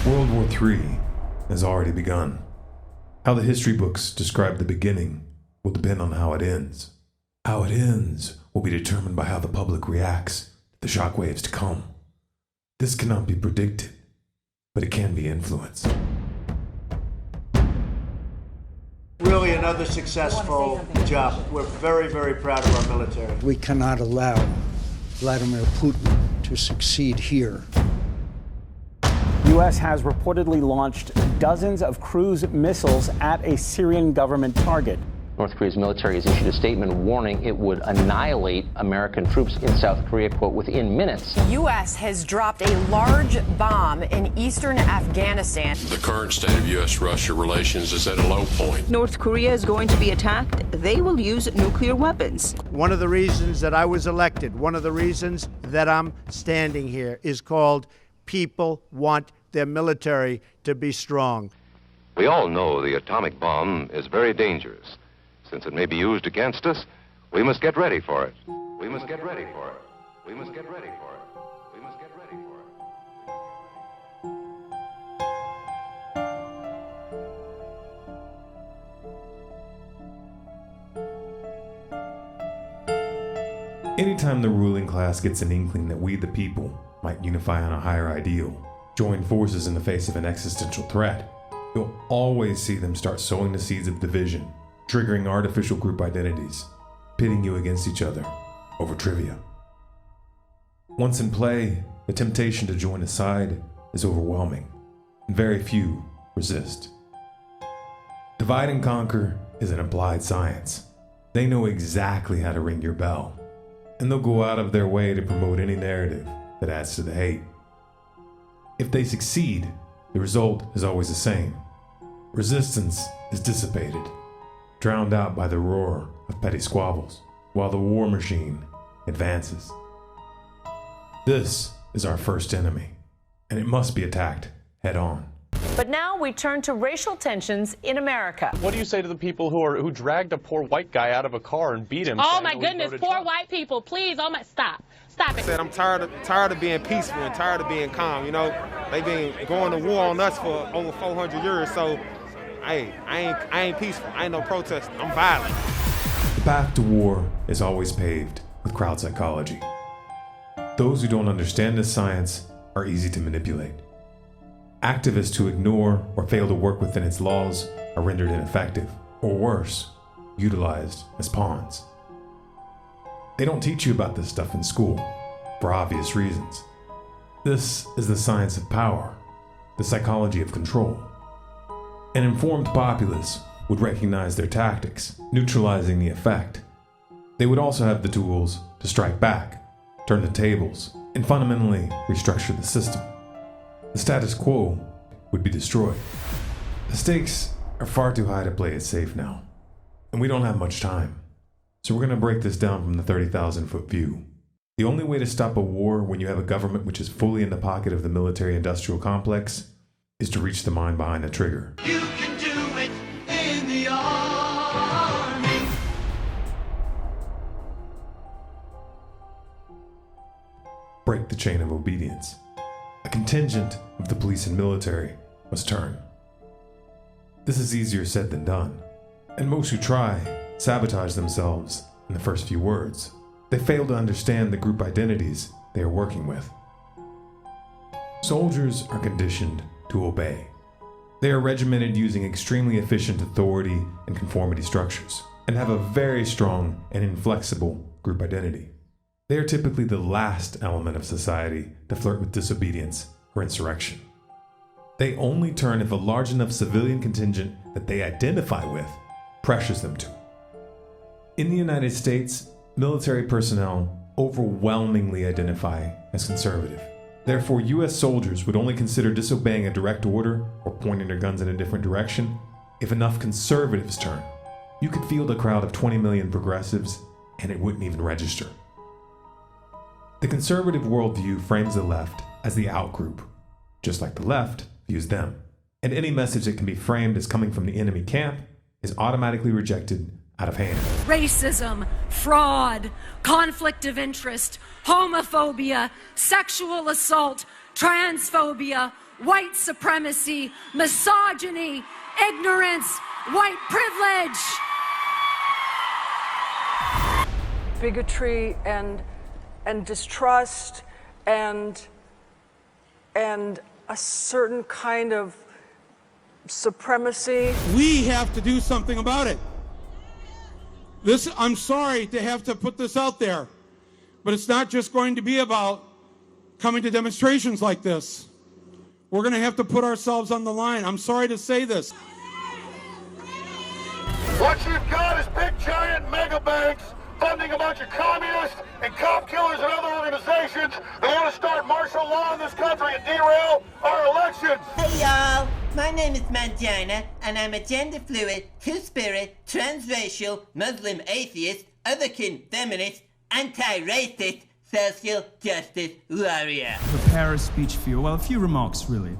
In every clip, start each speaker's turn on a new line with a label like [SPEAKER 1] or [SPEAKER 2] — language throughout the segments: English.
[SPEAKER 1] World War III has already begun. How the history books describe the beginning will depend on how it ends. How it ends will be determined by how the public reacts to the shockwaves to come. This cannot be predicted, but it can be influenced.
[SPEAKER 2] Really another successful job. We're very, very proud of our military.
[SPEAKER 3] We cannot allow Vladimir Putin to succeed here.
[SPEAKER 4] The U.S. has reportedly launched dozens of cruise missiles at a Syrian government target.
[SPEAKER 5] North Korea's military has issued a statement warning it would annihilate American troops in South Korea, quote, within minutes.
[SPEAKER 6] The U.S. has dropped a large bomb in eastern Afghanistan.
[SPEAKER 7] The current state of U.S.-Russia relations is at a low point.
[SPEAKER 8] North Korea is going to be attacked. They will use nuclear weapons.
[SPEAKER 2] One of the reasons that I was elected, one of the reasons that I'm standing here is called people want their military to be strong.
[SPEAKER 9] We all know the atomic bomb is very dangerous. Since it may be used against us, we must get ready for it. We must get ready for it. We must get ready for it. We must get ready
[SPEAKER 1] for it. Anytime the ruling class gets an inkling that we, the people, might unify on a higher ideal, join forces in the face of an existential threat, you'll always see them start sowing the seeds of division, triggering artificial group identities, pitting you against each other over trivia. Once in play, the temptation to join a side is overwhelming, and very few resist. Divide and conquer is an applied science. They know exactly how to ring your bell, and they'll go out of their way to promote any narrative that adds to the hate. If they succeed, the result is always the same. Resistance is dissipated, drowned out by the roar of petty squabbles, while the war machine advances. This is our first enemy, and it must be attacked head on.
[SPEAKER 6] But now we turn to racial tensions in America.
[SPEAKER 10] What do you say to the people who dragged a poor white guy out of a car and beat him?
[SPEAKER 11] Oh my goodness, poor white people, please, oh my, stop it.
[SPEAKER 12] I said I'm tired of being peaceful and tired of being calm. You know, they've been going to war on us for over 400 years, so hey, I ain't peaceful. I ain't no protest. I'm violent.
[SPEAKER 1] The path to war is always paved with crowd psychology. Those who don't understand this science are easy to manipulate. Activists who ignore or fail to work within its laws are rendered ineffective, or worse, utilized as pawns. They don't teach you about this stuff in school, for obvious reasons. This is the science of power, the psychology of control. An informed populace would recognize their tactics, neutralizing the effect. They would also have the tools to strike back, turn the tables, and fundamentally restructure the system. The status quo would be destroyed. The stakes are far too high to play it safe now, and we don't have much time. So we're going to break this down from the 30,000-foot view. The only way to stop a war when you have a government which is fully in the pocket of the military-industrial complex is to reach the mind behind the trigger.
[SPEAKER 13] You can do it in the army.
[SPEAKER 1] Break the chain of obedience. A contingent of the police and military must turn. This is easier said than done, and most who try sabotage themselves in the first few words. They fail to understand the group identities they are working with. Soldiers are conditioned to obey. They are regimented using extremely efficient authority and conformity structures, and have a very strong and inflexible group identity. They are typically the last element of society to flirt with disobedience or insurrection. They only turn if a large enough civilian contingent that they identify with pressures them to. In the United States, military personnel overwhelmingly identify as conservative. Therefore, U.S. soldiers would only consider disobeying a direct order or pointing their guns in a different direction if enough conservatives turn. You could field a crowd of 20 million progressives and it wouldn't even register. The conservative worldview frames the left as the outgroup, just like the left views them. And any message that can be framed as coming from the enemy camp is automatically rejected out of hand.
[SPEAKER 14] Racism, fraud, conflict of interest, homophobia, sexual assault, transphobia, white supremacy, misogyny, ignorance, white privilege.
[SPEAKER 15] Bigotry and distrust and a certain kind of supremacy.
[SPEAKER 16] We have to do something about it. I'm sorry to have to put this out there, but it's not just going to be about coming to demonstrations like this. We're going to have to put ourselves on the line. I'm sorry to say this.
[SPEAKER 17] What you've got is big giant mega banks funding a bunch of communists and cop killers and other organizations that want to start martial law in this country and derail our elections.
[SPEAKER 18] Hey y'all, my name is Mangina, and I'm a gender fluid, two-spirit, transracial, Muslim atheist, otherkin feminist, anti-racist, social justice warrior.
[SPEAKER 19] Prepare a speech for you. Well, a few remarks, really.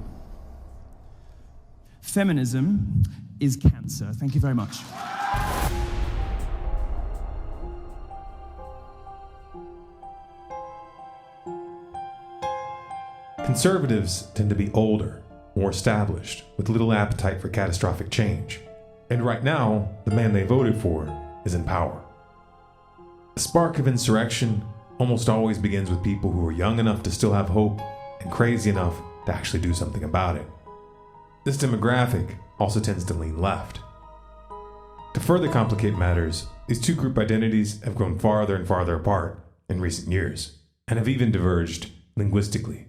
[SPEAKER 19] Feminism is cancer. Thank you very much.
[SPEAKER 1] Conservatives tend to be older, more established, with little appetite for catastrophic change. And right now, the man they voted for is in power. The spark of insurrection almost always begins with people who are young enough to still have hope and crazy enough to actually do something about it. This demographic also tends to lean left. To further complicate matters, these two group identities have grown farther and farther apart in recent years, and have even diverged linguistically.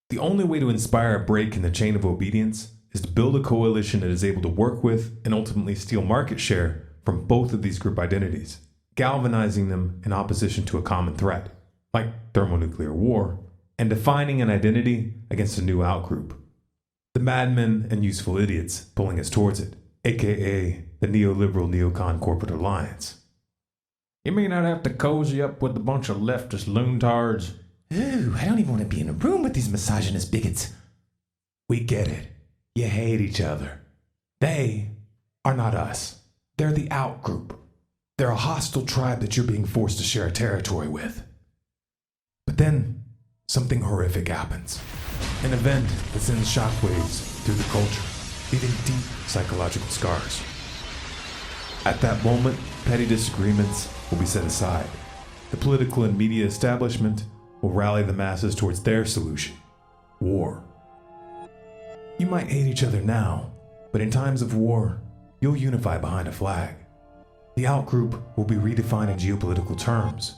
[SPEAKER 1] The only way to inspire a break in the chain of obedience is to build a coalition that is able to work with and ultimately steal market share from both of these group identities, galvanizing them in opposition to a common threat, like thermonuclear war, and defining an identity against a new outgroup. The madmen and useful idiots pulling us towards it, aka the neoliberal neocon corporate alliance.
[SPEAKER 20] You may not have to cozy up with a bunch of leftist loontards.
[SPEAKER 1] Ooh, I don't even want to be in a room with these misogynist bigots. We get it. You hate each other. They are not us. They're the outgroup. They're a hostile tribe that you're being forced to share a territory with. But then, something horrific happens. An event that sends shockwaves through the culture, leaving deep psychological scars. At that moment, petty disagreements will be set aside. The political and media establishment will rally the masses towards their solution: war. You might hate each other now, but in times of war, you'll unify behind a flag. The outgroup will be redefined in geopolitical terms,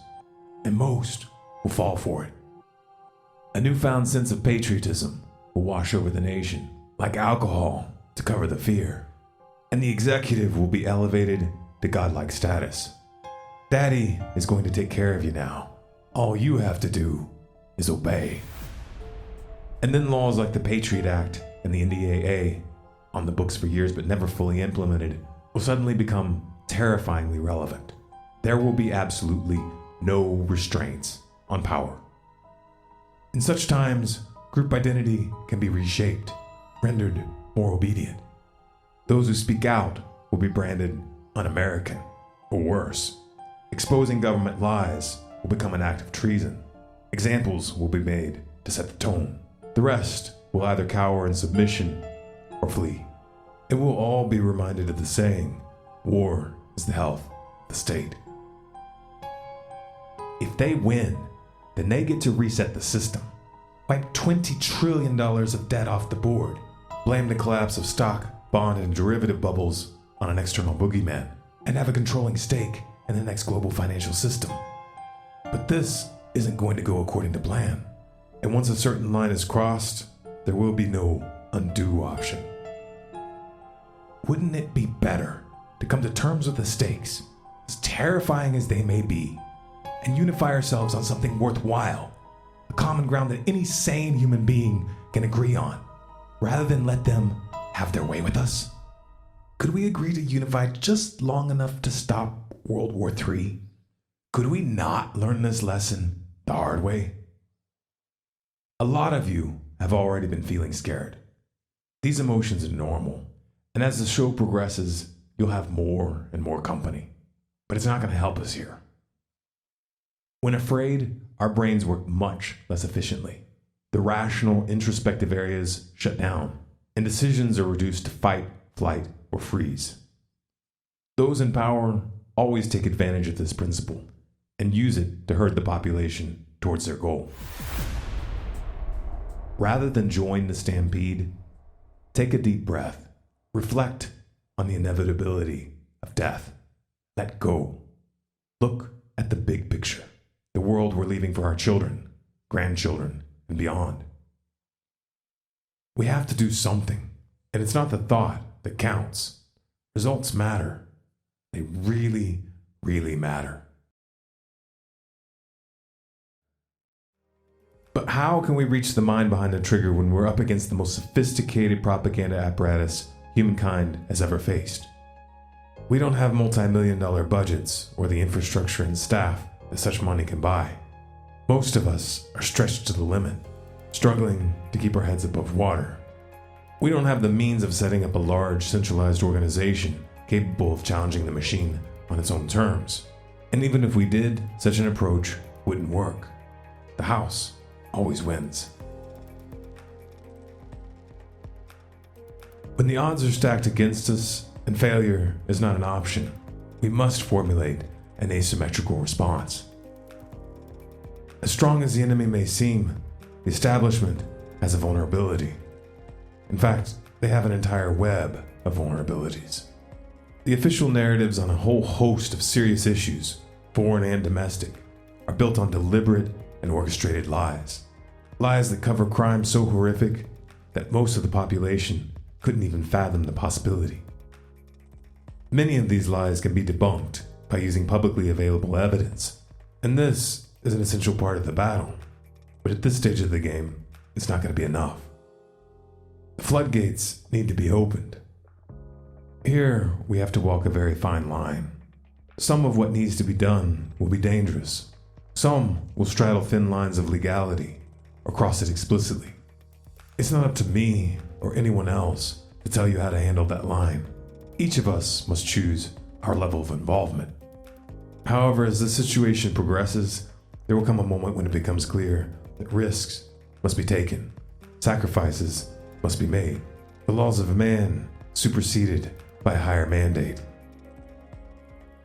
[SPEAKER 1] and most will fall for it. A newfound sense of patriotism will wash over the nation, like alcohol to cover the fear, and the executive will be elevated to godlike status. Daddy is going to take care of you now. All you have to do is obey. And then laws like the Patriot Act and the NDAA, on the books for years but never fully implemented, will suddenly become terrifyingly relevant. There will be absolutely no restraints on power. In such times, group identity can be reshaped, rendered more obedient. Those who speak out will be branded un-American, or worse. Exposing government lies will become an act of treason. Examples will be made to set the tone. The rest will either cower in submission or flee. It will all be reminded of the saying, war is the health of the state. If they win, then they get to reset the system. Wipe $20 trillion of debt off the board. Blame the collapse of stock, bond, and derivative bubbles on an external boogeyman, and have a controlling stake in the next global financial system. But this isn't going to go according to plan. And once a certain line is crossed, there will be no undo option. Wouldn't it be better to come to terms with the stakes, as terrifying as they may be, and unify ourselves on something worthwhile, a common ground that any sane human being can agree on, rather than let them have their way with us? Could we agree to unify just long enough to stop World War III? Could we not learn this lesson the hard way? A lot of you have already been feeling scared. These emotions are normal, and as the show progresses, you'll have more and more company. But it's not going to help us here. When afraid, our brains work much less efficiently. The rational, introspective areas shut down, and decisions are reduced to fight, flight, or freeze. Those in power always take advantage of this principle and use it to herd the population towards their goal. Rather than join the stampede, take a deep breath. Reflect on the inevitability of death. Let go. Look at the big picture, the world we're leaving for our children, grandchildren, and beyond. We have to do something, and it's not the thought that counts. Results matter. They really, really matter. But how can we reach the mind behind the trigger when we're up against the most sophisticated propaganda apparatus humankind has ever faced? We don't have multi-million-dollar budgets or the infrastructure and staff that such money can buy. Most of us are stretched to the limit, struggling to keep our heads above water. We don't have the means of setting up a large, centralized organization capable of challenging the machine on its own terms. And even if we did, such an approach wouldn't work. The house always wins. When the odds are stacked against us and failure is not an option, we must formulate an asymmetrical response. As strong as the enemy may seem, the establishment has a vulnerability. In fact, they have an entire web of vulnerabilities. The official narratives on a whole host of serious issues, foreign and domestic, are built on deliberate and orchestrated lies. Lies that cover crimes so horrific that most of the population couldn't even fathom the possibility. Many of these lies can be debunked by using publicly available evidence, and this is an essential part of the battle. But at this stage of the game, it's not going to be enough. The floodgates need to be opened. Here, we have to walk a very fine line. Some of what needs to be done will be dangerous. Some will straddle thin lines of legality or cross it explicitly. It's not up to me or anyone else to tell you how to handle that line. Each of us must choose our level of involvement. However, as the situation progresses, there will come a moment when it becomes clear that risks must be taken, sacrifices must be made, the laws of man superseded by a higher mandate.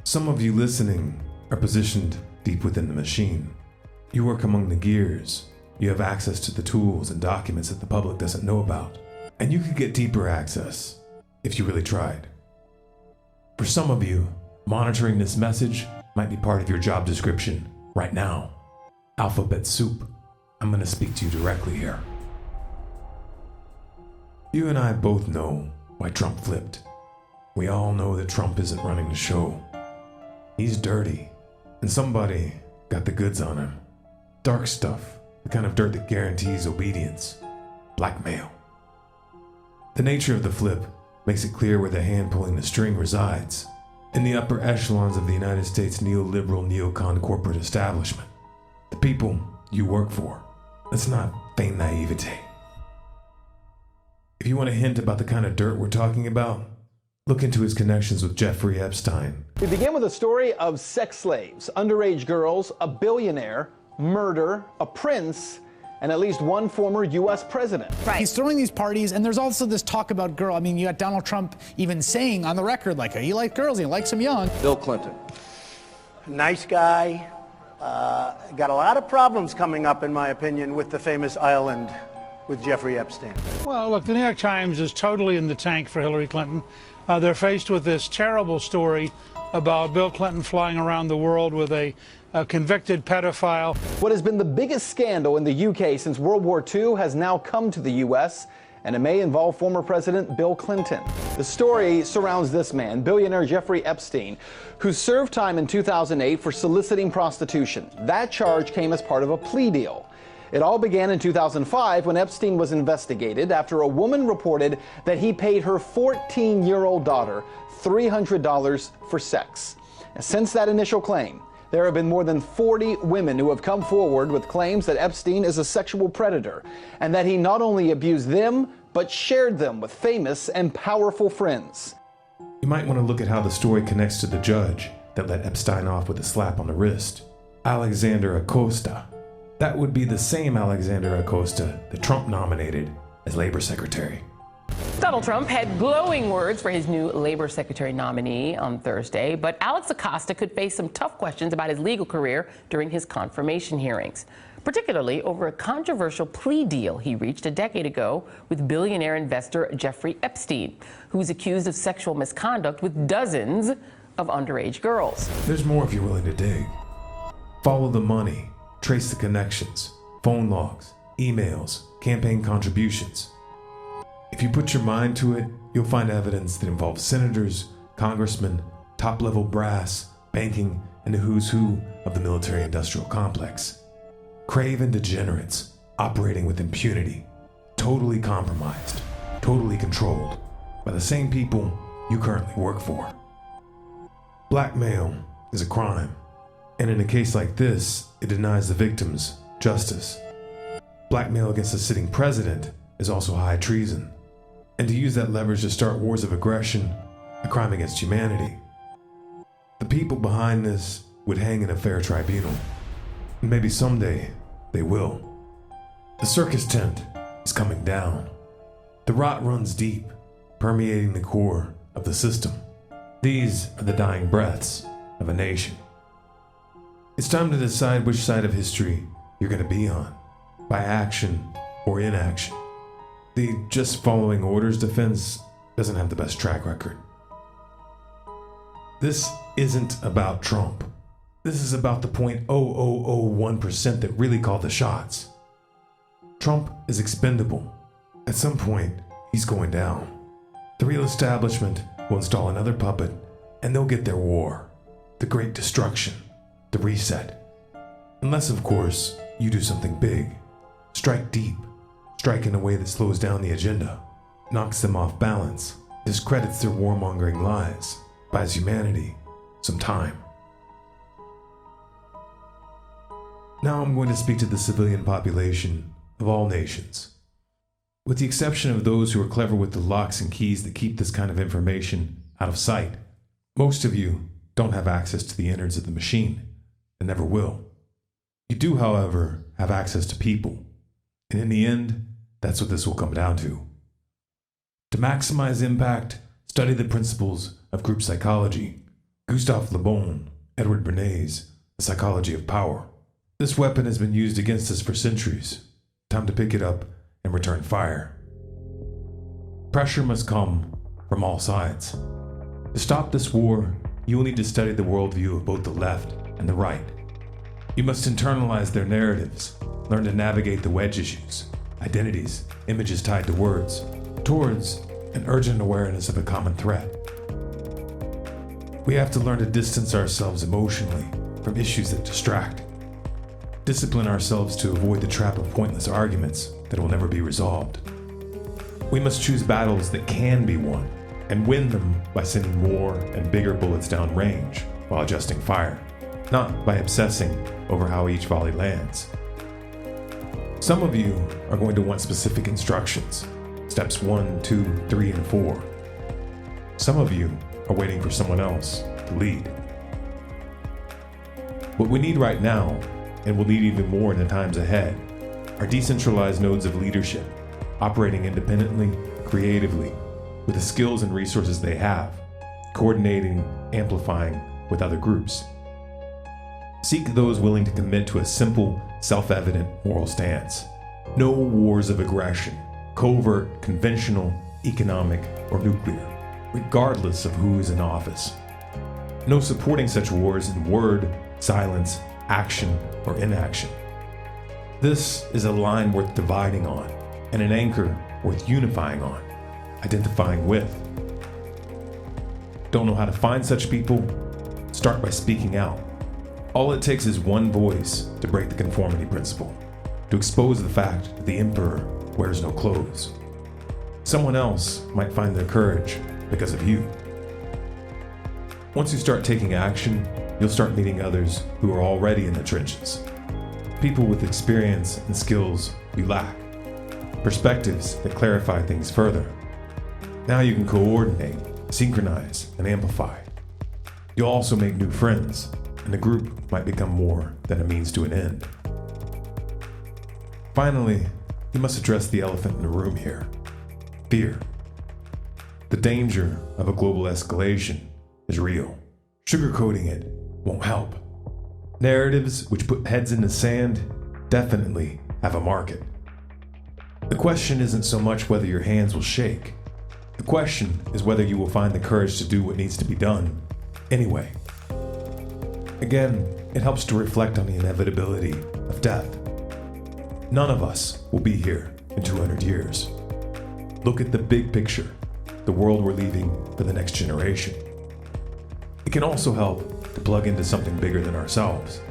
[SPEAKER 1] Some of you listening are positioned deep within the machine. You work among the gears. You have access to the tools and documents that the public doesn't know about. And you could get deeper access if you really tried. For some of you, monitoring this message might be part of your job description right now. Alphabet soup. I'm going to speak to you directly here. You and I both know why Trump flipped. We all know that Trump isn't running the show. He's dirty, and somebody got the goods on him. Dark stuff, the kind of dirt that guarantees obedience. Blackmail. The nature of the flip makes it clear where the hand pulling the string resides. In the upper echelons of the United States neoliberal neocon corporate establishment. The people you work for. Let's not feign naivete. If you want a hint about the kind of dirt we're talking about, look into his connections with Jeffrey Epstein.
[SPEAKER 21] We begin with a story of sex slaves, underage girls, a billionaire, murder, a prince, and at least one former U.S. president.
[SPEAKER 22] Right. He's throwing these parties, and there's also this talk about girl. I mean, you got Donald Trump even saying on the record, like, he likes girls, he likes them young.
[SPEAKER 23] Bill Clinton.
[SPEAKER 2] Nice guy. Got a lot of problems coming up, in my opinion, with the famous island with Jeffrey Epstein.
[SPEAKER 24] Well, look, the New York Times is totally in the tank for Hillary Clinton. They're faced with this terrible story about Bill Clinton flying around the world with a convicted pedophile.
[SPEAKER 21] What has been the biggest scandal in the UK since World War II has now come to the U.S., and it may involve former President Bill Clinton. The story surrounds this man, billionaire Jeffrey Epstein, who served time in 2008 for soliciting prostitution. That charge came as part of a plea deal. It all began in 2005 when Epstein was investigated after a woman reported that he paid her 14-year-old daughter $300 for sex. And since that initial claim, there have been more than 40 women who have come forward with claims that Epstein is a sexual predator and that he not only abused them, but shared them with famous and powerful friends.
[SPEAKER 1] You might want to look at how the story connects to the judge that let Epstein off with a slap on the wrist, Alexander Acosta. That would be the same Alexander Acosta that Trump nominated as Labor Secretary.
[SPEAKER 3] Donald Trump had glowing words for his new Labor Secretary nominee on Thursday, but Alex Acosta could face some tough questions about his legal career during his confirmation hearings, particularly over a controversial plea deal he reached a decade ago with billionaire investor Jeffrey Epstein, who's accused of sexual misconduct with dozens of underage girls.
[SPEAKER 1] There's more if you're willing to dig. Follow the money, trace the connections, phone logs, emails, campaign contributions. If you put your mind to it, you'll find evidence that involves senators, congressmen, top-level brass, banking, and the who's who of the military-industrial complex. Craven degenerates operating with impunity, totally compromised, totally controlled by the same people you currently work for. Blackmail is a crime, and in a case like this, it denies the victims justice. Blackmail against a sitting president is also high treason, and to use that leverage to start wars of aggression, a crime against humanity. The people behind this would hang in a fair tribunal. Maybe someday they will. The circus tent is coming down. The rot runs deep, permeating the core of the system. These are the dying breaths of a nation. It's time to decide which side of history you're going to be on, by action or inaction. The just following orders defense doesn't have the best track record. This isn't about Trump. This is about the 0.0001% that really call the shots. Trump is expendable. At some point, he's going down. The real establishment will install another puppet, and they'll get their war. The great destruction. The reset. Unless, of course, you do something big. Strike deep. Strike in a way that slows down the agenda, knocks them off balance, discredits their warmongering lies, buys humanity some time. Now I'm going to speak to the civilian population of all nations. With the exception of those who are clever with the locks and keys that keep this kind of information out of sight, most of you don't have access to the innards of the machine, and never will. You do, however, have access to people, and in the end, that's what this will come down to. To maximize impact, study the principles of group psychology. Gustave Le Bon, Edward Bernays, The Psychology of Power. This weapon has been used against us for centuries. Time to pick it up and return fire. Pressure must come from all sides. To stop this war, you will need to study the worldview of both the left and the right. You must internalize their narratives, learn to navigate the wedge issues, identities, images tied to words, towards an urgent awareness of a common threat. We have to learn to distance ourselves emotionally from issues that distract. Discipline ourselves to avoid the trap of pointless arguments that will never be resolved. We must choose battles that can be won and win them by sending more and bigger bullets down range while adjusting fire, not by obsessing over how each volley lands. Some of you are going to want specific instructions, steps 1, 2, 3, and 4. Some of you are waiting for someone else to lead. What we need right now, and will need even more in the times ahead, are decentralized nodes of leadership, operating independently, creatively, with the skills and resources they have, coordinating, amplifying with other groups. Seek those willing to commit to a simple, self-evident moral stance. No wars of aggression, covert, conventional, economic, or nuclear, regardless of who is in office. No supporting such wars in word, silence, action, or inaction. This is a line worth dividing on, and an anchor worth unifying on, identifying with. Don't know how to find such people? Start by speaking out. All it takes is one voice to break the conformity principle, to expose the fact that the emperor wears no clothes. Someone else might find their courage because of you. Once you start taking action, you'll start meeting others who are already in the trenches. People with experience and skills you lack. Perspectives that clarify things further. Now you can coordinate, synchronize, and amplify. You'll also make new friends, and the group might become more than a means to an end. Finally, you must address the elephant in the room here: fear. The danger of a global escalation is real. Sugarcoating it won't help. Narratives which put heads in the sand definitely have a market. The question isn't so much whether your hands will shake. The question is whether you will find the courage to do what needs to be done anyway. Again, it helps to reflect on the inevitability of death. None of us will be here in 200 years. Look at the big picture, the world we're leaving for the next generation. It can also help to plug into something bigger than ourselves.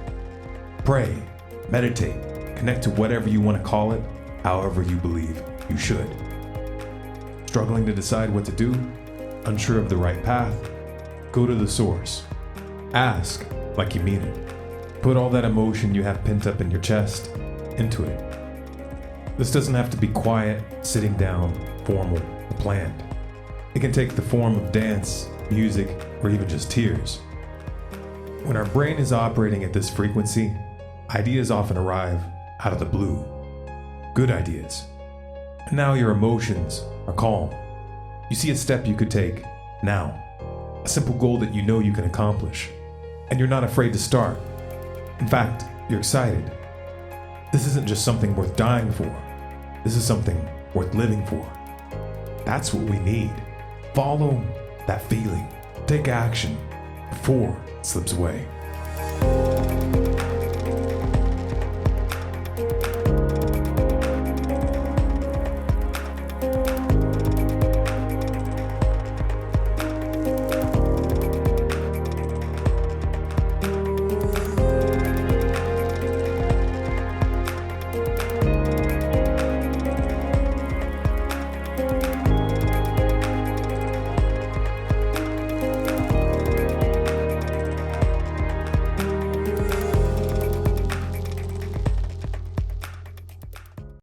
[SPEAKER 1] Pray, meditate, connect to whatever you want to call it, however you believe you should. Struggling to decide what to do? Unsure of the right path? Go to the source. Ask like you mean it. Put all that emotion you have pent up in your chest into it. This doesn't have to be quiet, sitting down, formal, or planned. It can take the form of dance, music, or even just tears. When our brain is operating at this frequency, ideas often arrive out of the blue. Good ideas. And now your emotions are calm. You see a step you could take now. A simple goal that you know you can accomplish. And you're not afraid to start. In fact, you're excited. This isn't just something worth dying for. This is something worth living for. That's what we need. Follow that feeling. Take action before it slips away.